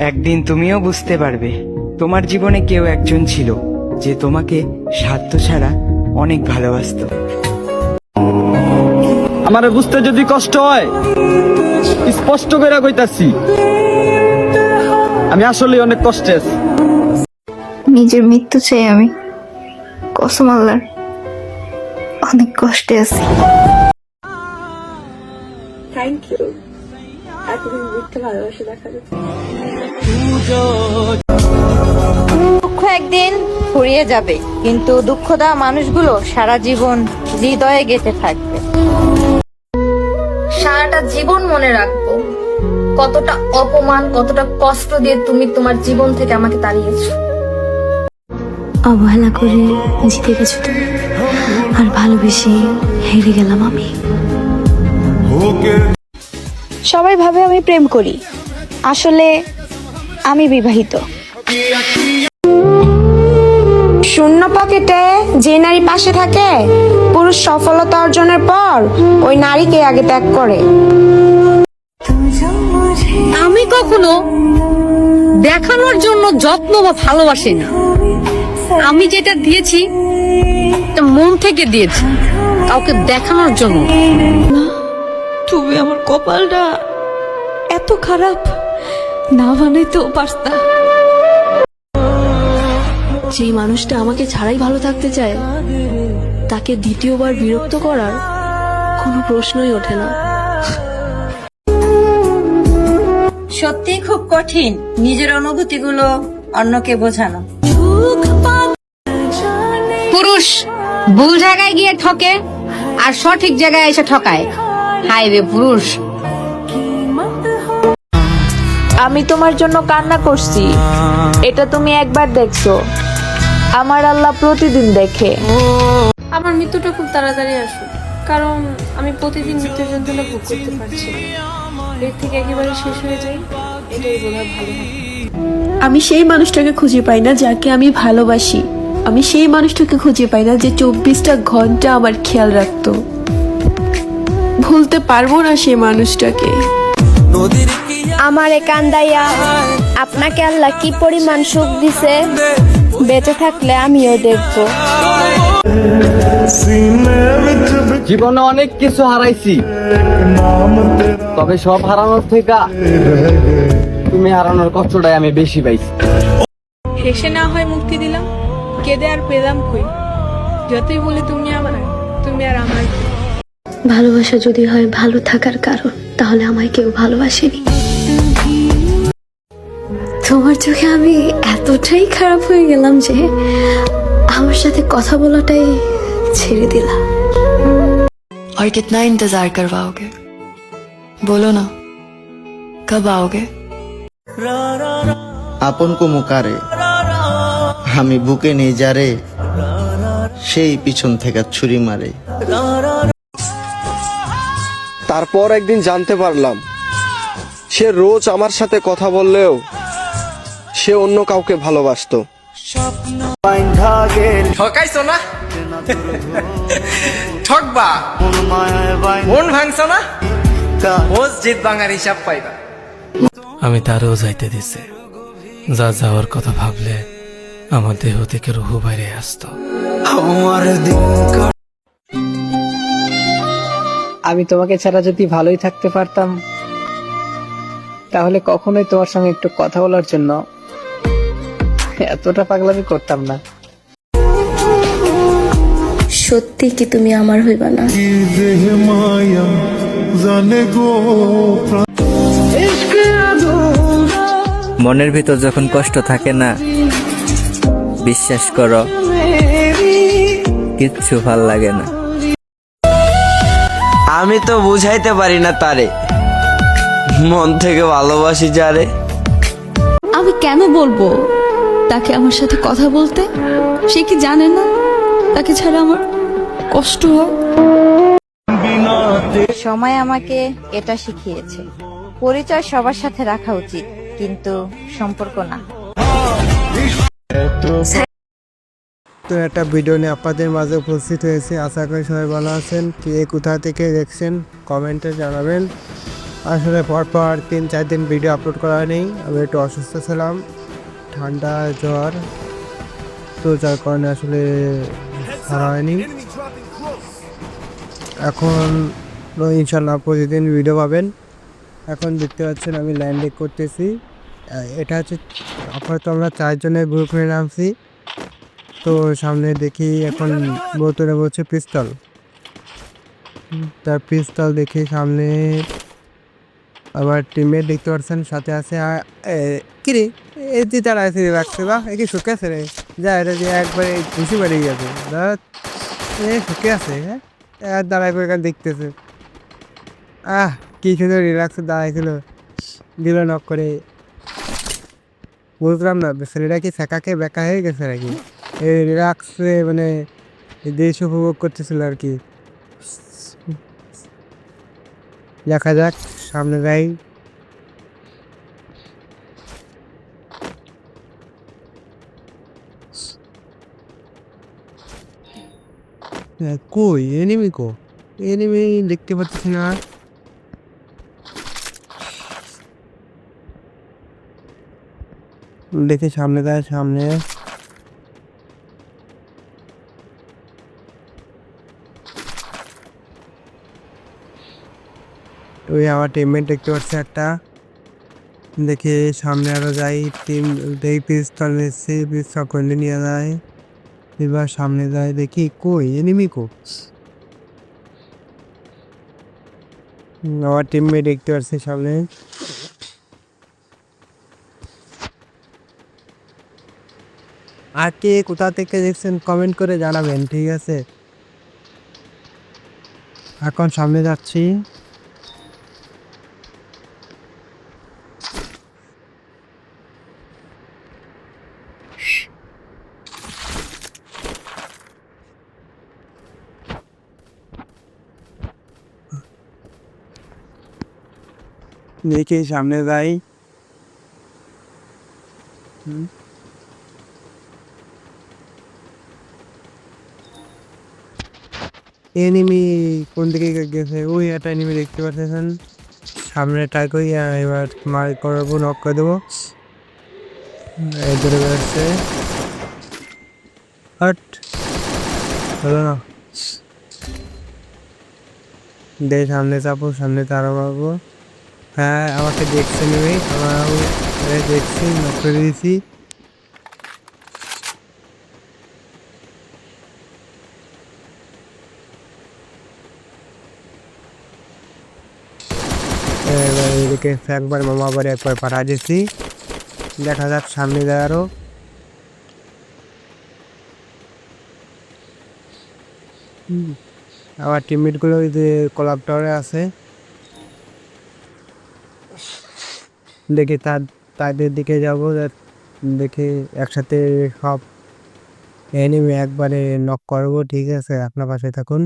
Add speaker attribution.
Speaker 1: একদিন তুমিও বুঝতে পারবে তোমার জীবনে কেউ একজন ছিল যে তোমাকে স্বার্থ ছাড়া অনেক ভালোবাসতো।
Speaker 2: আমার বুঝতে যদি কষ্ট হয়, স্পষ্ট করে কইতাছি, আমি আসলে অনেক কষ্টে আছি।
Speaker 3: নিজের মৃত্যু চাই আমি, কসম আল্লাহর, অনেক কষ্টে আছি।
Speaker 4: থ্যাংক ইউ এতদিন মিথ্যে ভালোবাসা দেখার জন্য।
Speaker 5: দুঃখ একদিন ফুরিয়ে যাবে, কিন্তু দুঃখ দেওয়া মানুষগুলো সারা জীবন হৃদয়ে গেঁথে থাকবে।
Speaker 3: সারাটা জীবন মনে রাখবো কতটা অপমান, কতটা কষ্ট দিয়ে তুমি তোমার জীবন থেকে আমাকে তাড়িয়েছো।
Speaker 6: অবহেলা করে জিতে গেছো তুমি, আর ভালোবেসে হেরে গেলাম আমি।
Speaker 7: সবাই ভাবে আমি প্রেম করি, আসলে আমি বিবাহিত। শূন্য পকেটে যে নারী পাশে থাকে, পুরুষ সফলতা অর্জনের পর ওই নারীকে আগে ত্যাগ করে।
Speaker 8: আমি কখনো দেখানোর জন্য যত্ন বা ভালোবাসি না। আমি যেটা দিয়েছি মন থেকে দিয়েছি, কাউকে দেখানোর জন্য।
Speaker 6: তুমি আমার কপালটা এত খারাপ না বানাইতেও পারতা। যেই মানুষটা আমাকে ছাড়াই ভালো থাকতে চায়, তাকে দ্বিতীয়বার বিরক্ত করার কোনো প্রশ্নই ওঠে না।
Speaker 5: সত্যি খুব কঠিন নিজের অনুভূতিগুলো অন্যকে বোঝানো।
Speaker 8: পুরুষ ভুল জায়গায় গিয়ে ঠকে আর সঠিক জায়গায় এসে ঠকায়। হাইওয়ে পুরুষ।
Speaker 7: আমি তোমার জন্য কান্না করছি, এটা তুমি একবার দেখছো, আমার আল্লাহ প্রতিদিন দেখে।
Speaker 9: আমার মৃত্যুটা খুব তাড়াতাড়ি আসুক, কারণ আমি প্রতিদিন মৃত্যুর যন্ত্রণা ভোগ করতে পারছি না। এর থেকে একেবারে শেষ হয়ে যায়, এটাই বোধহয় ভালো হবে।
Speaker 6: আমি সেই মানুষটাকে খুঁজে পাই না যাকে আমি ভালোবাসি। আমি সেই মানুষটাকে খুঁজে পাই না যে 24টা ঘন্টা আমার খেয়াল রাখতো। ভুলতে পারবো না সেই মানুষটাকে।
Speaker 7: আমারে কান্দাইয়া আপনাকে আল্লাহ কি পরিমাণ সুখ দিছে, বেঁচে থাকলে আমিও দেখবো।
Speaker 2: জীবনে অনেক কিছু হারাইছি, তবে সব হারানোর থেকে তুমি হারানোর কষ্টটাই আমি বেশি পাইছি।
Speaker 9: হেসে না হয় মুক্তি দিলাম, কেঁদে আর পেলাম কই। যতই বলি তুমি আমার, তুমি আর আমার।
Speaker 6: ভালোবাসা যদি হয় ভালো থাকার কারণ, তাহলে আমায় কেউ ভালোবাসেনি। তোমার চোখে আমি এতটাই খারাপ হয়ে গেলাম যে আমার সাথে কথা বলাটাই ছেড়ে দিলাম।
Speaker 10: और कितना इंतजार करवाओगे? बोलो ना, कब आओगे?
Speaker 11: আপন কো মুকারে আমি বুকে নিয়ে যারে, সেই পিছন থেকে ছুরি মারে।
Speaker 12: তারপর একদিন জানতে পারলাম, সে রোজ আমার সাথে কথা বললেও সে অন্য কাউকে ভালোবাসতো।
Speaker 2: ঠকাইছো না, ঠকবা, মন ভাঙছো না, মসজিদ ভাঙার হিসাব পাইবা।
Speaker 13: আমি তারও যাইতে দিছে, যা যাওয়ার কথা ভাবলে আমার দেহ থেকে রুহু বাইরে আসতো।
Speaker 14: আমি তোমাকে ছাড়া যদি ভালোই থাকতে পারতাম, তাহলে কখনোই তোমার সঙ্গে একটু কথা বলার জন্য এতটা পাগলামি করতাম না।
Speaker 6: সত্যি কি তুমি আমার হইবা না?
Speaker 1: মনের ভিতর যখন কষ্ট থাকে না, বিশ্বাস করো কিচ্ছু ভাল লাগে না।
Speaker 2: আমি তো বুঝাইতে পারি না তারে, মন থেকে ভালোবাসি যারে।
Speaker 6: আমি কেন বলবো তাকে আমার সাথে কথা বলতে? সে কি জানে না তাকে ছাড়া আমার কষ্ট হয়?
Speaker 5: সময় আমাকে এটা শিখিয়েছে, পরিচয় সবার সাথে রাখা উচিত, কিন্তু সম্পর্ক না।
Speaker 14: তো একটা ভিডিও নিয়ে আপনাদের মাঝে উপস্থিত হয়েছে। আশা করি সবাই ভালো আছেন। কে কোথা থেকে দেখছেন কমেন্টে জানাবেন।
Speaker 12: আসলে পরপর 3-4 দিন ভিডিও আপলোড করা হয়নি, আমি একটু অসুস্থ ছিলাম, ঠান্ডা জ্বর, তো যার কারণে আসলে ছাড়া হয়নি। এখন ইনশাল্লাহ প্রতিদিন ভিডিও পাবেন। এখন দেখতে পাচ্ছেন আমি ল্যান্ডিং করতেছি। এটা হচ্ছে আপাতত আমরা 4 জনের গ্রুপ হয়ে নামছি। তো সামনে দেখি এখন বোতলে বলছে পিস্তল, তার পিস্তল দেখি সামনে আমার টিমমেট দেখতে পাচ্ছেন সাথে আছে। কিরে এই যে তারা আছে রাখছে বা কি শুকে আছে রে, যা এটা যে একবারে খুশি বেড়ে গেছে, শুকে আছে। হ্যাঁ দাঁড়াই করে দেখতেছে, কি সুন্দর রিল্যাক্সে দাঁড়াইছিল, দিল নক করে। বুঝলাম না ছেলেটা কি ফেঁকাকে বেকা হয়ে গেছে নাকি, এই রিল্যাক্সে মানে দেশ উপভোগ করতেছিল আর কি। দেখা যাক সামনে যাই। কই এনিমি, এনিমি দেখতে পাচ্ছি না। দেখি সামনে যায়, সামনে ওই আমার টিমমেট দেখতে পাচ্ছি একটা। দেখি সামনে আরো যাই, টিম দেখি পিস্তল নিচ্ছি, পিস্তল করলে নিয়ে যায়। এবার সামনে যায় দেখি কই এনিমি আমার টিমমেট দেখতে পাচ্ছি সামনে। আর কে কোথা থেকে দেখছেন কমেন্ট করে জানাবেন, ঠিক আছে। এখন সামনে যাচ্ছি। দেখি সামনে যাই। এনিমি কোন দিকে গেছে, ওই একটা এনিমি দেখতে পাচ্ছেন সামনে, ট্রাই করি এবার মার করবো, নক করে দেবো। ধরে বেড়াচ্ছে, হট হলো না। দে সামনে যাবো, সামনে তারা পাবো। হ্যাঁ আমাকে দেখছে নেবে, আমার দেখছি, নক করে দিয়েছি। এবার এদিকে একবার মামা বাড়ি একবার পাঠা দিয়েছি। দেখা যাক সামনে যায় আরো। আমার টিমমেট গুলো ওই যে ক্লাব টাওয়ারে আছে, দেখি তাদের দিকে যাবো, দেখি একসাথে সব এনিমি একবারে নক করবো, ঠিক আছে। আপনার পাশে থাকুন।